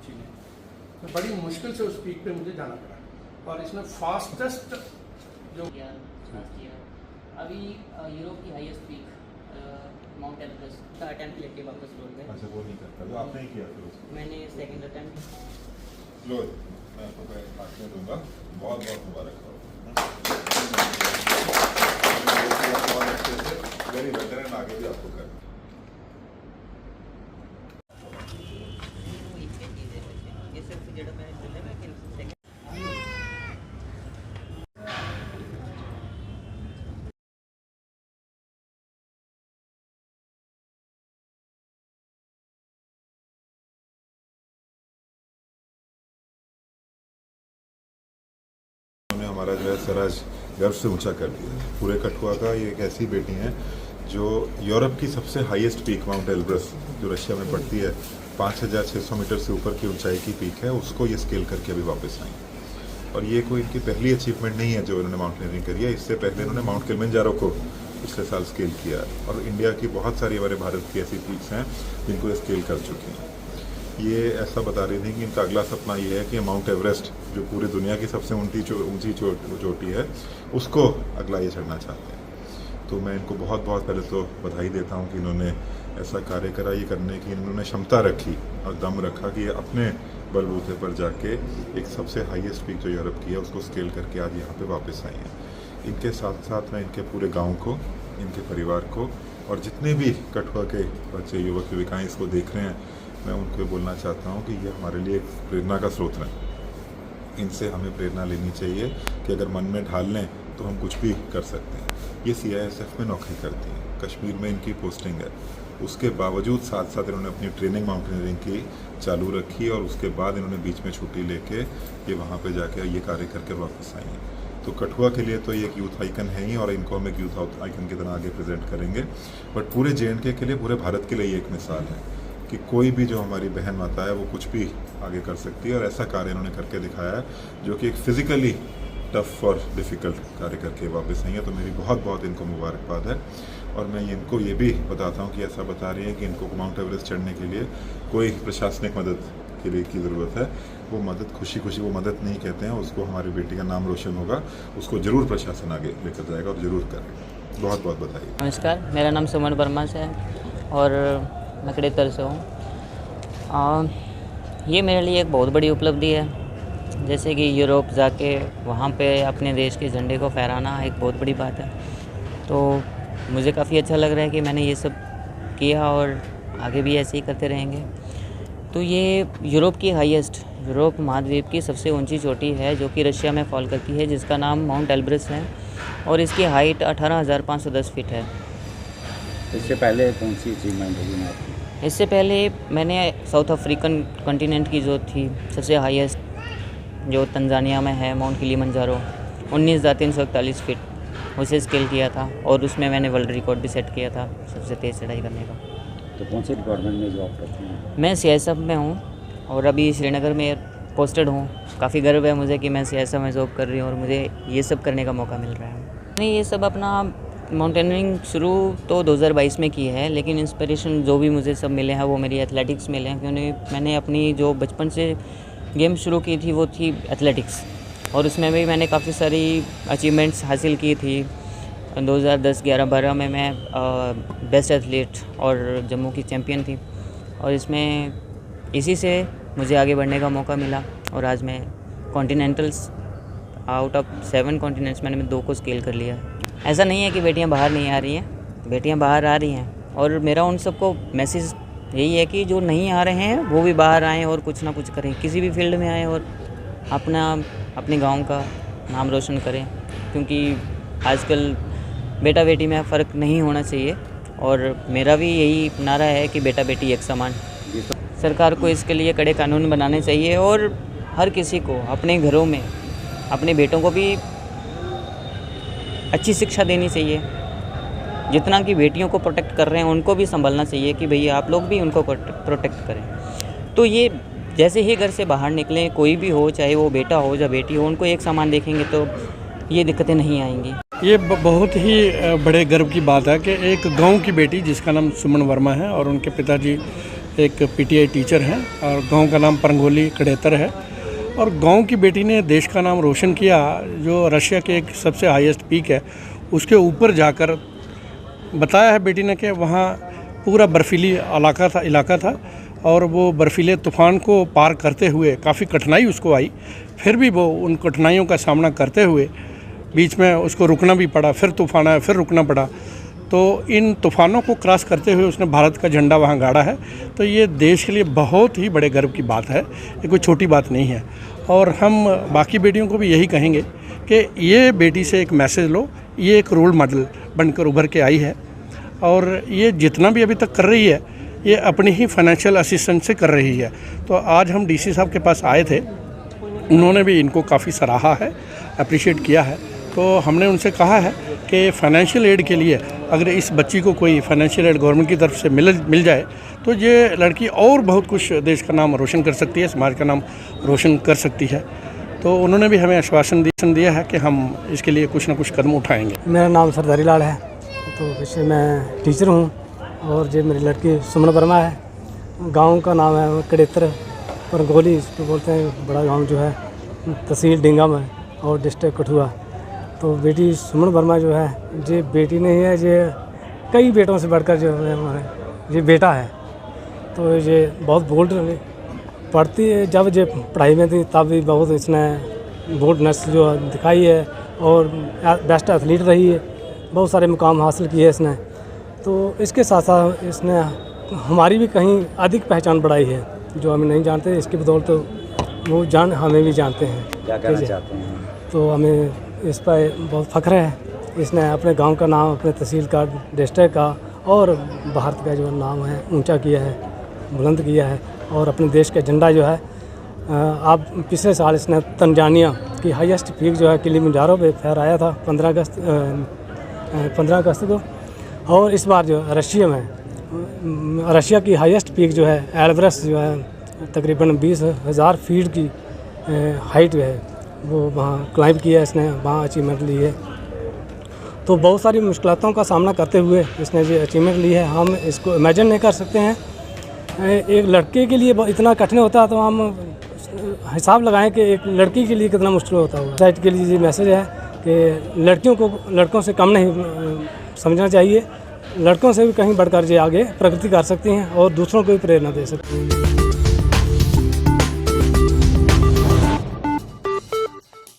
चीज़ें, तो बड़ी मुश्किल से उस पीक पे मुझे जाना पड़ा। और इसमें फास्टेस्ट जो अभी यूरोप की हाईएस्ट पीक माउंट एवरेस्ट का अटेम्प्ट लेके वापस लौट गए। अच्छा, वो नहीं करता, तो आपने ही किया फिर उसको? मैंने सेकंड अटेम्प्ट। लो, मैं आपको हाथ में दूंगा, बहुत बहुत मुबारक हो। बहुत अच्छे से वेरी वेटरन, आगे भी आपको करना। हमारा जो है सराज गर्व से ऊंचा कर दिया। पूरे कठुआ का ये एक ऐसी बेटी है जो यूरोप की सबसे हाईएस्ट पीक माउंट एलब्रस जो रशिया में पड़ती है 5600 मीटर से ऊपर की ऊंचाई की पीक है, उसको ये स्केल करके अभी वापस आई। और ये कोई इनकी पहली अचीवमेंट नहीं है जो इन्होंने माउंटेनियरिंग करी है। इससे पहले इन्होंने माउंट किलिमंजारो को पिछले साल स्केल किया है। और इंडिया की बहुत सारी, हमारे भारत की ऐसी पीक्स हैं जिनको ये स्केल कर चुकी हैं। ये ऐसा बता रही थी कि इनका अगला सपना ये है कि माउंट एवरेस्ट जो पूरी दुनिया की सबसे ऊंची चोटी है, उसको अगला ये चढ़ना चाहते हैं। तो मैं इनको बहुत बहुत पहले तो बधाई देता हूँ कि इन्होंने ऐसा कार्य करा। ये करने की इन्होंने क्षमता रखी और दम रखा कि ये अपने बलबूते पर जाके एक सबसे हाईएस्ट पीक जो यूरोप की है उसको स्केल करके आज यहाँ पे वापस आई हैं। इनके साथ साथ मैं इनके पूरे गाँव को, इनके परिवार को और जितने भी कठुआ के बच्चे, युवक युविकाएँ इसको देख रहे हैं, मैं उनको बोलना चाहता हूँ कि ये हमारे लिए एक प्रेरणा का स्रोत है। इनसे हमें प्रेरणा लेनी चाहिए कि अगर मन में ढाल लें तो हम कुछ भी कर सकते हैं। ये CISF में नौकरी करती हैं, कश्मीर में इनकी पोस्टिंग है। उसके बावजूद साथ साथ इन्होंने अपनी ट्रेनिंग माउंटेनियरिंग की चालू रखी और उसके बाद इन्होंने बीच में छुट्टी लेके ये वहाँ पे जाके ये कार्य करके वापस आई हैं। तो कठुआ के लिए तो ये एक यूथ आइकन है ही और इनको हम एक यूथ आइकन की तरह आगे प्रेजेंट करेंगे। बट पूरे JNK के लिए, पूरे भारत के लिए ये एक मिसाल है कि कोई भी जो हमारी बहन माता है वो कुछ भी आगे कर सकती है। और ऐसा कार्य इन्होंने करके दिखाया है जो कि एक फिजिकली टफ और डिफ़िकल्ट कार्य करके वापस आई है। तो मेरी बहुत बहुत इनको मुबारकबाद है। और मैं इनको ये भी बताता हूँ कि ऐसा बता रही है कि इनको माउंट एवरेस्ट चढ़ने के लिए कोई प्रशासनिक मदद के लिए की ज़रूरत है। वो मदद खुशी खुशी वो मदद नहीं कहते हैं, उसको हमारी बेटी का नाम रोशन होगा, उसको ज़रूर प्रशासन आगे लेकर जाएगा और ज़रूर करेगा। बहुत बहुत बधाई। नमस्कार, मेरा नाम सुमन वर्मा से है और मैं कड़ेतर से हूँ। ये मेरे लिए एक बहुत बड़ी उपलब्धि है। जैसे कि यूरोप जाके वहाँ पे अपने देश के झंडे को फहराना एक बहुत बड़ी बात है। तो मुझे काफ़ी अच्छा लग रहा है कि मैंने ये सब किया और आगे भी ऐसे ही करते रहेंगे। तो ये यूरोप की हाईएस्ट, यूरोप महाद्वीप की सबसे ऊंची चोटी है जो कि रशिया में फॉल करती है, जिसका नाम माउंट एलब्रस है और इसकी हाइट 18,510 फीट है। इससे पहले कौन सी अचीवमेंट होगी आपकी? इससे पहले मैंने साउथ अफ्रीकन कॉन्टिनेंट की जो थी सबसे हाईएस्ट, जो तंजानिया में है, माउंट किलिमंजारो 19,341 फीट, उसे स्केल किया था और उसमें मैंने वर्ल्ड रिकॉर्ड भी सेट किया था सबसे तेज़ चढ़ाई करने का। तो कौन से डिपार्टमेंट में जॉब करते हैं? मैं CISF में हूँ और अभी श्रीनगर में पोस्टेड हूँ। काफ़ी गर्व है मुझे कि मैं CISF में जॉब कर रही हूँ और मुझे ये सब करने का मौका मिल रहा है। मैंने ये सब अपना माउंटेनियरिंग शुरू तो 2022 में की है, लेकिन इंस्पिरेशन जो भी मुझे सब मिले हैं वो मेरी एथलेटिक्स मिले हैं, क्योंकि मैंने अपनी जो बचपन से गेम शुरू की थी वो थी एथलेटिक्स और उसमें भी मैंने काफ़ी सारी अचीवमेंट्स हासिल की थी। 2010, 11, 12 में मैं बेस्ट एथलीट और जम्मू की चैम्पियन थी और इसमें इसी से मुझे आगे बढ़ने का मौका मिला और आज मैं कॉन्टिनेंटल्स आउट ऑफ 7 कॉन्टिनेंट्स मैंने 2 को स्केल कर लिया। ऐसा नहीं है कि बेटियां बाहर नहीं आ रही हैं, बेटियां बाहर आ रही हैं और मेरा उन सबको मैसेज यही है कि जो नहीं आ रहे हैं वो भी बाहर आएँ और कुछ ना कुछ करें, किसी भी फील्ड में आएँ और अपने गांव का नाम रोशन करें, क्योंकि आजकल बेटा बेटी में फ़र्क नहीं होना चाहिए और मेरा भी यही नारा है कि बेटा बेटी एक समान। सरकार को इसके लिए कड़े कानून बनाने चाहिए और हर किसी को अपने घरों में अपने बेटों को भी अच्छी शिक्षा देनी चाहिए। जितना कि बेटियों को प्रोटेक्ट कर रहे हैं उनको भी संभलना चाहिए कि भैया आप लोग भी उनको प्रोटेक्ट करें। तो ये जैसे ही घर से बाहर निकलें, कोई भी हो, चाहे वो बेटा हो या बेटी हो, उनको एक समान देखेंगे तो ये दिक्कतें नहीं आएंगी। ये बहुत ही बड़े गर्व की बात है कि एक गांव की बेटी जिसका नाम सुमन वर्मा है और उनके पिताजी एक पीटीआई टीचर हैं और गांव का नाम परंगोली कड़ेतर है। और गांव की बेटी ने देश का नाम रोशन किया, जो रशिया के एक सबसे हाईएस्ट पीक है उसके ऊपर जाकर बताया है बेटी ने कि वहाँ पूरा बर्फीली इलाका था और वो बर्फीले तूफ़ान को पार करते हुए काफ़ी कठिनाई उसको आई, फिर भी वो उन कठिनाइयों का सामना करते हुए बीच में उसको रुकना भी पड़ा, फिर तूफ़ान आया, फिर रुकना पड़ा। तो इन तूफ़ानों को क्रॉस करते हुए उसने भारत का झंडा वहाँ गाड़ा है। तो ये देश के लिए बहुत ही बड़े गर्व की बात है, ये कोई छोटी बात नहीं है। और हम बाकी बेटियों को भी यही कहेंगे कि ये बेटी से एक मैसेज लो, ये एक रोल मॉडल बनकर उभर के आई है और ये जितना भी अभी तक कर रही है ये अपनी ही फाइनेंशियल असिस्टेंस से कर रही है। तो आज हम डीसी साहब के पास आए थे, उन्होंने भी इनको काफ़ी सराहा है, अप्रिशिएट किया है। तो हमने उनसे कहा है कि फाइनेंशियल एड के लिए अगर इस बच्ची को कोई फाइनेंशियल एड गवर्नमेंट की तरफ से मिल जाए तो ये लड़की और बहुत कुछ देश का नाम रोशन कर सकती है, समाज का नाम रोशन कर सकती है। तो उन्होंने भी हमें आश्वासन दिया है कि हम इसके लिए कुछ ना कुछ कदम उठाएंगे। मेरा नाम सरदारी लाल है, तो वैसे मैं टीचर हूँ और ये मेरी लड़की सुमन वर्मा है। गांव का नाम है कड़ेतर परंगोली, इसको बोलते हैं, बड़ा गांव जो है तहसील डिंगा में और डिस्ट्रिक्ट कठुआ। तो बेटी सुमन वर्मा जो है ये बेटी नहीं है, ये कई बेटों से बढ़कर जो है हमारे ये बेटा है। तो ये बहुत बोल्ड पढ़ती है, जब ये पढ़ाई में थी तब भी बहुत इसने बोल्डनेस जो दिखाई है और बेस्ट एथलीट रही है, बहुत सारे मुकाम हासिल किए इसने। तो इसके साथ साथ इसने हमारी भी कहीं अधिक पहचान बढ़ाई है, जो हम नहीं जानते, इसकी बदौलत तो वो हमें भी जानते हैं। क्या कहना चाहते हैं? तो हमें इस पर बहुत फ़ख्र है, इसने अपने गांव का नाम, अपने तहसील का, डिस्ट्रिक्ट का और भारत का जो नाम है ऊंचा किया है, बुलंद किया है। और अपने देश का झंडा जो है आप पिछले साल इसने तंजानिया की हाईएस्ट पीक जो है किलिमंजारो पे फहराया था 15 अगस्त को। और इस बार जो रशिया में रशिया की हाईएस्ट पीक जो है एल्ब्रस जो है तकरीबन 20,000 फीट की हाइट है, वो वहाँ क्लाइंब किया इसने, वहाँ अचीवमेंट ली है। तो बहुत सारी मुश्किलों का सामना करते हुए इसने जो अचीवमेंट ली है, हम इसको इमेजिन नहीं कर सकते हैं। एक लड़के के लिए इतना कठिन होता है तो हम हिसाब लगाएं कि एक लड़की के लिए कितना मुश्किल होता होगा। सोसाइटी के लिए ये मैसेज है कि लड़कियों को लड़कों से कम नहीं समझना चाहिए, लड़कों से भी कहीं बढ़कर ये आगे प्रगति कर सकती हैं और दूसरों को भी प्रेरणा दे सकती हैं।